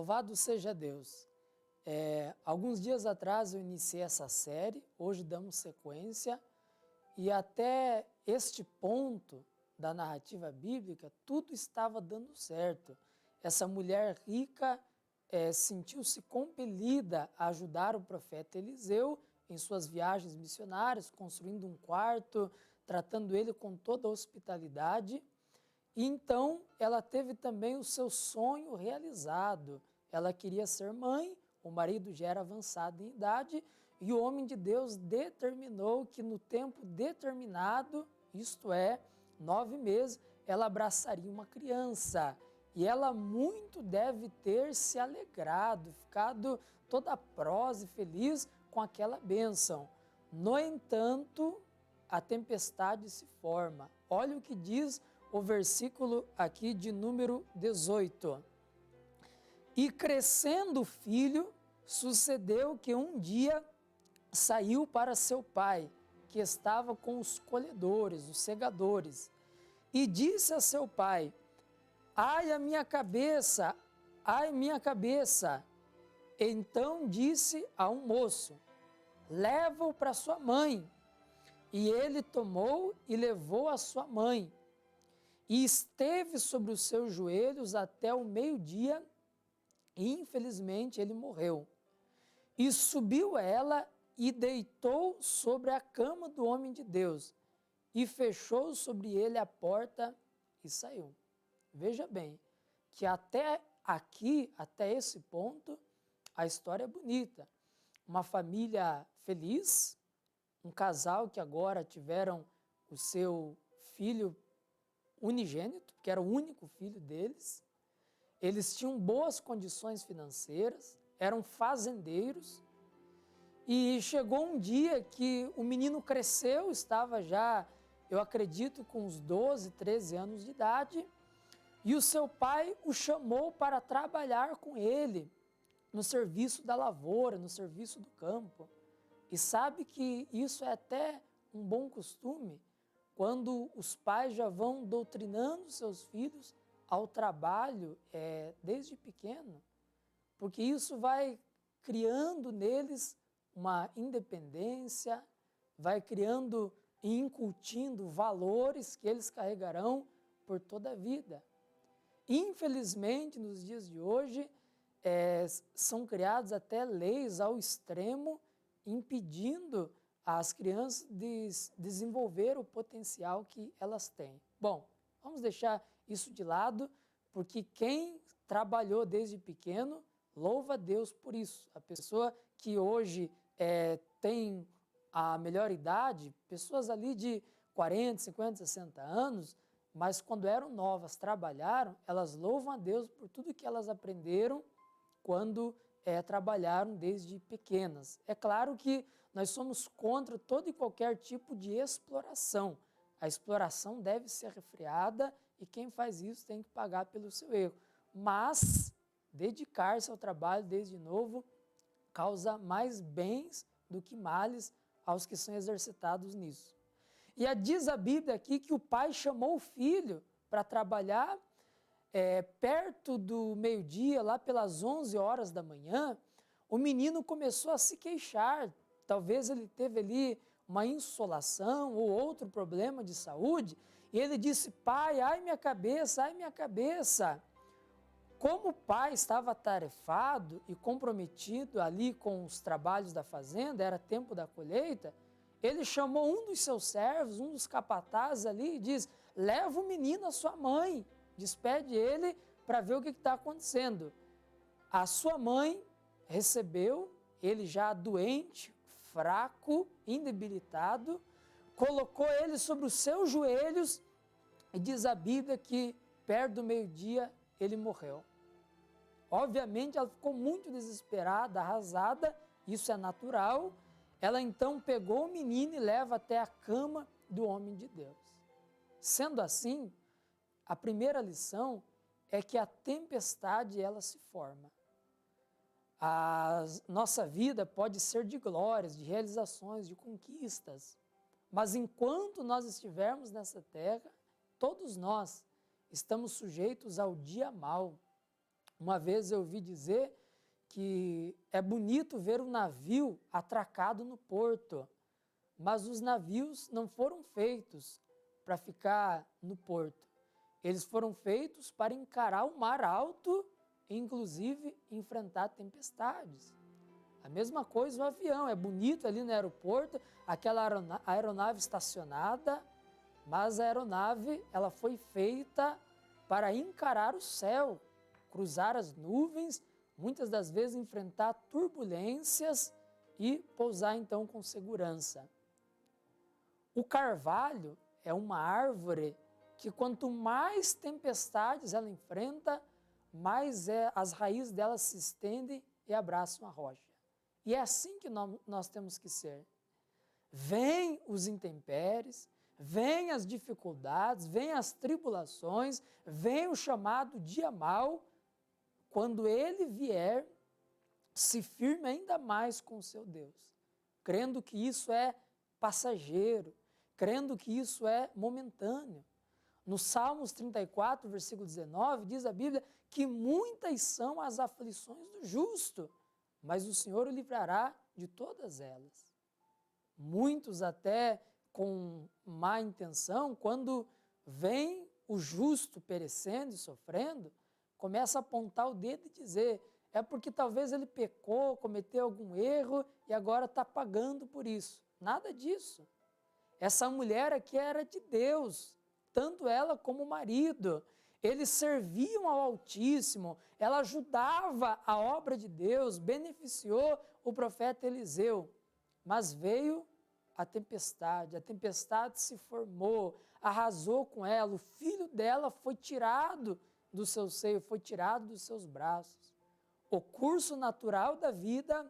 Louvado seja Deus. Alguns dias atrás eu iniciei essa série, hoje damos sequência, e até este ponto da narrativa bíblica, tudo estava dando certo. Essa mulher rica sentiu-se compelida a ajudar o profeta Eliseu em suas viagens missionárias, construindo um quarto, tratando ele com toda a hospitalidade. E então ela teve também o seu sonho realizado. Ela queria ser mãe, o marido já era avançado em idade, e o homem de Deus determinou que no tempo determinado, isto é, 9 meses, ela abraçaria uma criança. E ela muito deve ter se alegrado, ficado toda prosa e feliz com aquela bênção. No entanto, a tempestade se forma. Olha o que diz o versículo aqui de número 18. E crescendo o filho, sucedeu que um dia saiu para seu pai, que estava com os colhedores, os segadores, e disse a seu pai: ai, a minha cabeça, ai, minha cabeça. Então disse a um moço: leva-o para sua mãe. E ele tomou e levou a sua mãe. E esteve sobre os seus joelhos até o meio-dia, e infelizmente ele morreu. E subiu ela e deitou sobre a cama do homem de Deus, e fechou sobre ele a porta e saiu. Veja bem, que até aqui, até esse ponto, a história é bonita. Uma família feliz, um casal que agora tiveram o seu filho unigênito, que era o único filho deles. Eles tinham boas condições financeiras, eram fazendeiros, e chegou um dia que o menino cresceu, estava já, eu acredito, com uns 12, 13 anos de idade, e o seu pai o chamou para trabalhar com ele no serviço da lavoura, no serviço do campo. E sabe que isso é até um bom costume, quando os pais já vão doutrinando seus filhos ao trabalho desde pequeno, porque isso vai criando neles uma independência, vai criando e incutindo valores que eles carregarão por toda a vida. Infelizmente, nos dias de hoje, são criadas até leis ao extremo, impedindo as crianças de desenvolver o potencial que elas têm. Bom, vamos deixar isso de lado, porque quem trabalhou desde pequeno, louva a Deus por isso. A pessoa que hoje tem a melhor idade, pessoas ali de 40, 50, 60 anos, mas quando eram novas, trabalharam, elas louvam a Deus por tudo que elas aprenderam quando trabalharam desde pequenas. É claro que nós somos contra todo e qualquer tipo de exploração. A exploração deve ser refreada e quem faz isso tem que pagar pelo seu erro. Mas dedicar-se ao trabalho desde novo causa mais bens do que males aos que são exercitados nisso. E diz a Bíblia aqui que o pai chamou o filho para trabalhar perto do meio-dia, lá pelas 11 horas da manhã. O menino começou a se queixar. Talvez ele teve ali uma insolação ou outro problema de saúde. E ele disse: pai, ai minha cabeça, ai minha cabeça. Como o pai estava atarefado e comprometido ali com os trabalhos da fazenda, era tempo da colheita, ele chamou um dos seus servos, um dos capatazes ali, e diz: leva o menino à sua mãe, despede ele para ver o que está acontecendo. A sua mãe recebeu ele já doente, fraco, indebilitado, colocou ele sobre os seus joelhos e diz a Bíblia que perto do meio-dia ele morreu. Obviamente ela ficou muito desesperada, arrasada, isso é natural. Ela então pegou o menino e leva até a cama do homem de Deus. Sendo assim, a primeira lição é que a tempestade ela se forma. A nossa vida pode ser de glórias, de realizações, de conquistas, mas enquanto nós estivermos nessa terra, todos nós estamos sujeitos ao dia mau. Uma vez eu ouvi dizer que é bonito ver um navio atracado no porto, mas os navios não foram feitos para ficar no porto. Eles foram feitos para encarar o mar alto e, inclusive, enfrentar tempestades. A mesma coisa o avião, é bonito ali no aeroporto, aquela aeronave estacionada, mas a aeronave ela foi feita para encarar o céu, cruzar as nuvens, muitas das vezes enfrentar turbulências e pousar então com segurança. O carvalho é uma árvore que quanto mais tempestades ela enfrenta, mais as raízes dela se estendem e abraçam a rocha. E é assim que nós temos que ser. Vêm os intempéries, vêm as dificuldades, vêm as tribulações, vem o chamado dia mau. Quando ele vier, se firme ainda mais com o seu Deus, crendo que isso é passageiro, crendo que isso é momentâneo. No Salmos 34, versículo 19, diz a Bíblia que muitas são as aflições do justo, mas o Senhor o livrará de todas elas. Muitos até com má intenção, quando vem o justo perecendo e sofrendo, começa a apontar o dedo e dizer, é porque talvez ele pecou, cometeu algum erro e agora está pagando por isso. Nada disso. Essa mulher aqui era de Deus, tanto ela como o marido. Eles serviam ao Altíssimo, ela ajudava a obra de Deus, beneficiou o profeta Eliseu. Mas veio a tempestade se formou, arrasou com ela, o filho dela foi tirado do seu seio, foi tirado dos seus braços. O curso natural da vida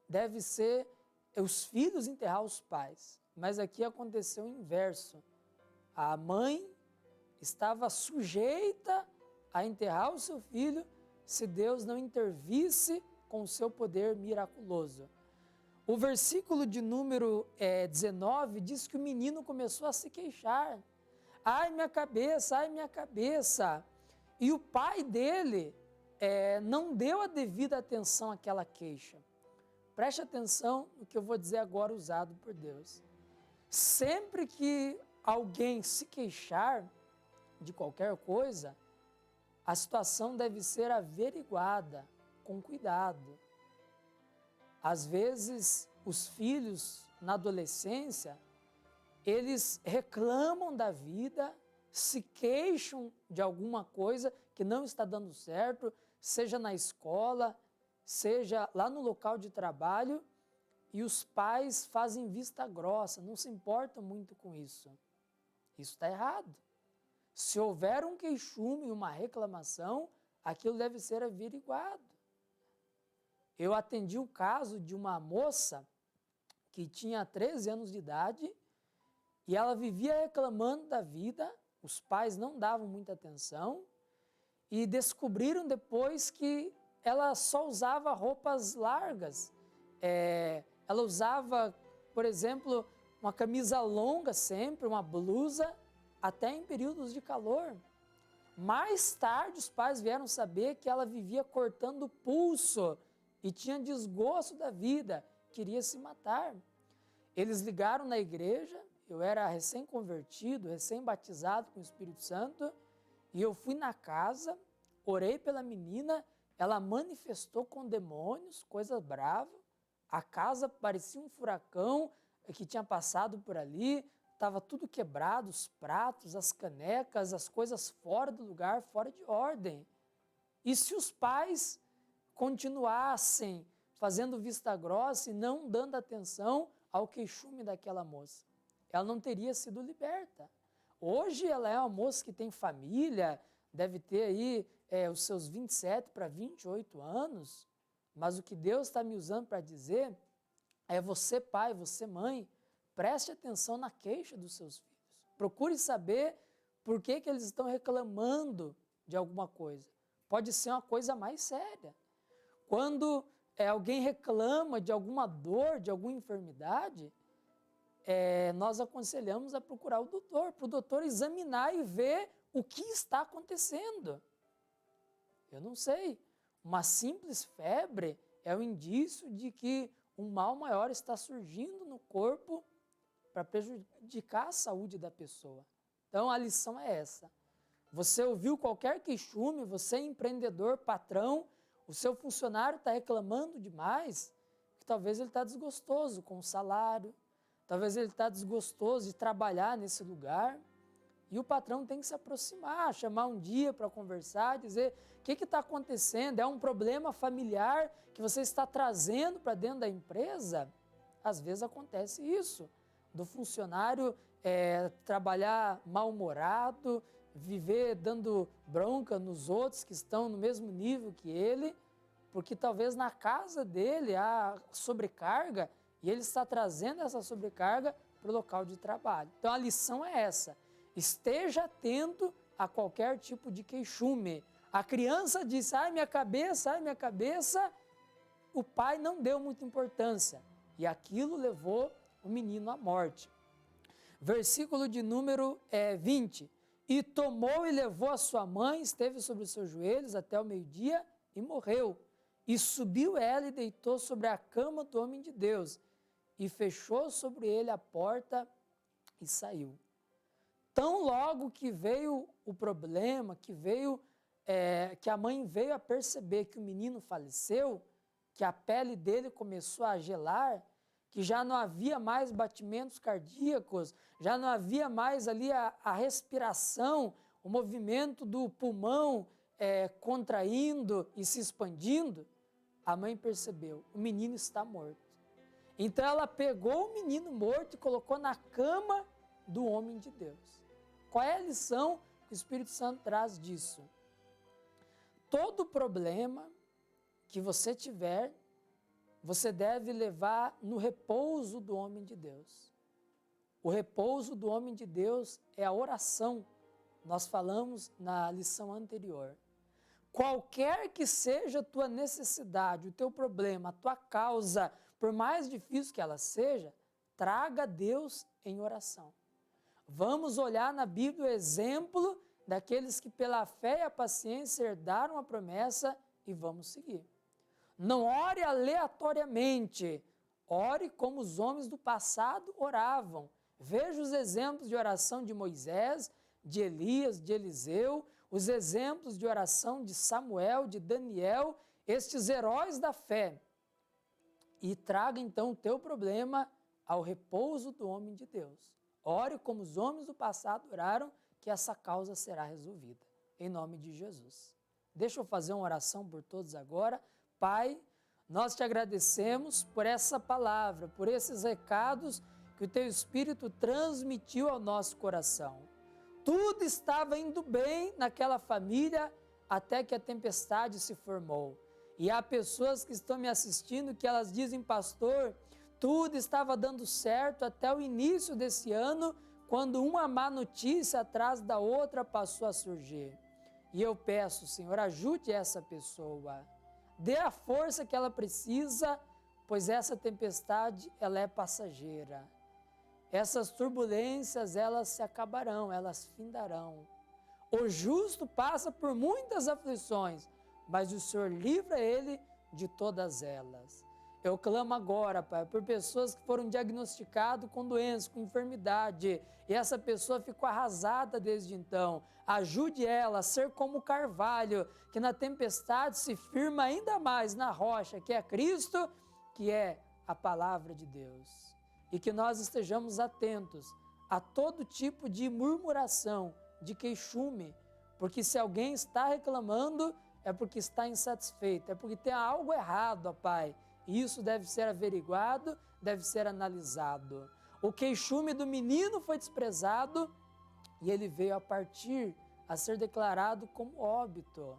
deve ser os filhos enterrar os pais, mas aqui aconteceu o inverso. A mãe estava sujeita a enterrar o seu filho se Deus não intervisse com o seu poder miraculoso. O versículo de número 19 diz que o menino começou a se queixar. Ai, minha cabeça, ai, minha cabeça. E o pai dele não deu a devida atenção àquela queixa. Preste atenção no que eu vou dizer agora, usado por Deus. Sempre que alguém se queixar de qualquer coisa, a situação deve ser averiguada com cuidado. Às vezes, os filhos, na adolescência, eles reclamam da vida, se queixam de alguma coisa que não está dando certo, seja na escola, seja lá no local de trabalho, e os pais fazem vista grossa, não se importam muito com isso. Isso está errado. Se houver um queixume e uma reclamação, aquilo deve ser averiguado. Eu atendi o caso de uma moça que tinha 13 anos de idade e ela vivia reclamando da vida, os pais não davam muita atenção e descobriram depois que ela só usava roupas largas. Ela usava, por exemplo, uma camisa longa sempre, uma blusa, até em períodos de calor. Mais tarde os pais vieram saber que ela vivia cortando o pulso e tinha desgosto da vida, queria se matar. Eles ligaram na igreja, eu era recém-convertido, recém-batizado com o Espírito Santo, e eu fui na casa, orei pela menina, ela manifestou com demônios, coisa brava, a casa parecia um furacão que tinha passado por ali, estava tudo quebrado, os pratos, as canecas, as coisas fora do lugar, fora de ordem. E se os pais continuassem fazendo vista grossa e não dando atenção ao queixume daquela moça, ela não teria sido liberta. Hoje ela é uma moça que tem família, deve ter aí os seus 27 para 28 anos, mas o que Deus está me usando para dizer é você pai, você mãe, preste atenção na queixa dos seus filhos. Procure saber por que eles estão reclamando de alguma coisa. Pode ser uma coisa mais séria. Quando alguém reclama de alguma dor, de alguma enfermidade, nós aconselhamos a procurar o doutor, para o doutor examinar e ver o que está acontecendo. Eu não sei. Uma simples febre é o indício de que um mal maior está surgindo no corpo para prejudicar a saúde da pessoa. Então a lição é essa. Você ouviu qualquer queixume, você é empreendedor, patrão, o seu funcionário está reclamando demais, que talvez ele está desgostoso com o salário, talvez ele está desgostoso de trabalhar nesse lugar, e o patrão tem que se aproximar, chamar um dia para conversar, dizer o que está acontecendo, é um problema familiar que você está trazendo para dentro da empresa? Às vezes acontece isso, do funcionário trabalhar mal-humorado, viver dando bronca nos outros que estão no mesmo nível que ele, porque talvez na casa dele há sobrecarga e ele está trazendo essa sobrecarga para o local de trabalho. Então a lição é essa, esteja atento a qualquer tipo de queixume. A criança disse, ai minha cabeça, o pai não deu muita importância e aquilo levou o menino à morte. Versículo de número 20, e tomou e levou a sua mãe, esteve sobre os seus joelhos até o meio-dia e morreu. E subiu ela e deitou sobre a cama do homem de Deus, e fechou sobre ele a porta e saiu. Tão logo que veio o problema, que a mãe veio a perceber que o menino faleceu, que a pele dele começou a gelar, que já não havia mais batimentos cardíacos, já não havia mais ali a respiração, o movimento do pulmão contraindo e se expandindo, a mãe percebeu, o menino está morto. Então ela pegou o menino morto e colocou na cama do homem de Deus. Qual é a lição que o Espírito Santo traz disso? Todo problema que você tiver, você deve levar no repouso do homem de Deus. O repouso do homem de Deus é a oração. Nós falamos na lição anterior. Qualquer que seja a tua necessidade, o teu problema, a tua causa, por mais difícil que ela seja, traga a Deus em oração. Vamos olhar na Bíblia o exemplo daqueles que pela fé e a paciência herdaram a promessa e vamos seguir. Não ore aleatoriamente, ore como os homens do passado oravam. Veja os exemplos de oração de Moisés, de Elias, de Eliseu, os exemplos de oração de Samuel, de Daniel, estes heróis da fé. E traga então o teu problema ao repouso do homem de Deus. Ore como os homens do passado oraram, que essa causa será resolvida. Em nome de Jesus. Deixa eu fazer uma oração por todos agora. Pai, nós te agradecemos por essa palavra, por esses recados que o teu Espírito transmitiu ao nosso coração. Tudo estava indo bem naquela família até que a tempestade se formou. E há pessoas que estão me assistindo que elas dizem, pastor, tudo estava dando certo até o início desse ano, quando uma má notícia atrás da outra passou a surgir. E eu peço, Senhor, ajude essa pessoa. Dê a força que ela precisa, pois essa tempestade, ela é passageira. Essas turbulências, elas se acabarão, elas findarão. O justo passa por muitas aflições, mas o Senhor livra ele de todas elas. Eu clamo agora, Pai, por pessoas que foram diagnosticadas com doença, com enfermidade, e essa pessoa ficou arrasada desde então. Ajude ela a ser como o carvalho, que na tempestade se firma ainda mais na rocha, que é Cristo, que é a palavra de Deus. E que nós estejamos atentos a todo tipo de murmuração, de queixume, porque se alguém está reclamando, é porque está insatisfeito, é porque tem algo errado, ó Pai. E isso deve ser averiguado, deve ser analisado. O queixume do menino foi desprezado e ele veio a partir, a ser declarado como óbito.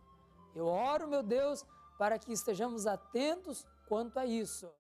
Eu oro, meu Deus, para que estejamos atentos quanto a isso.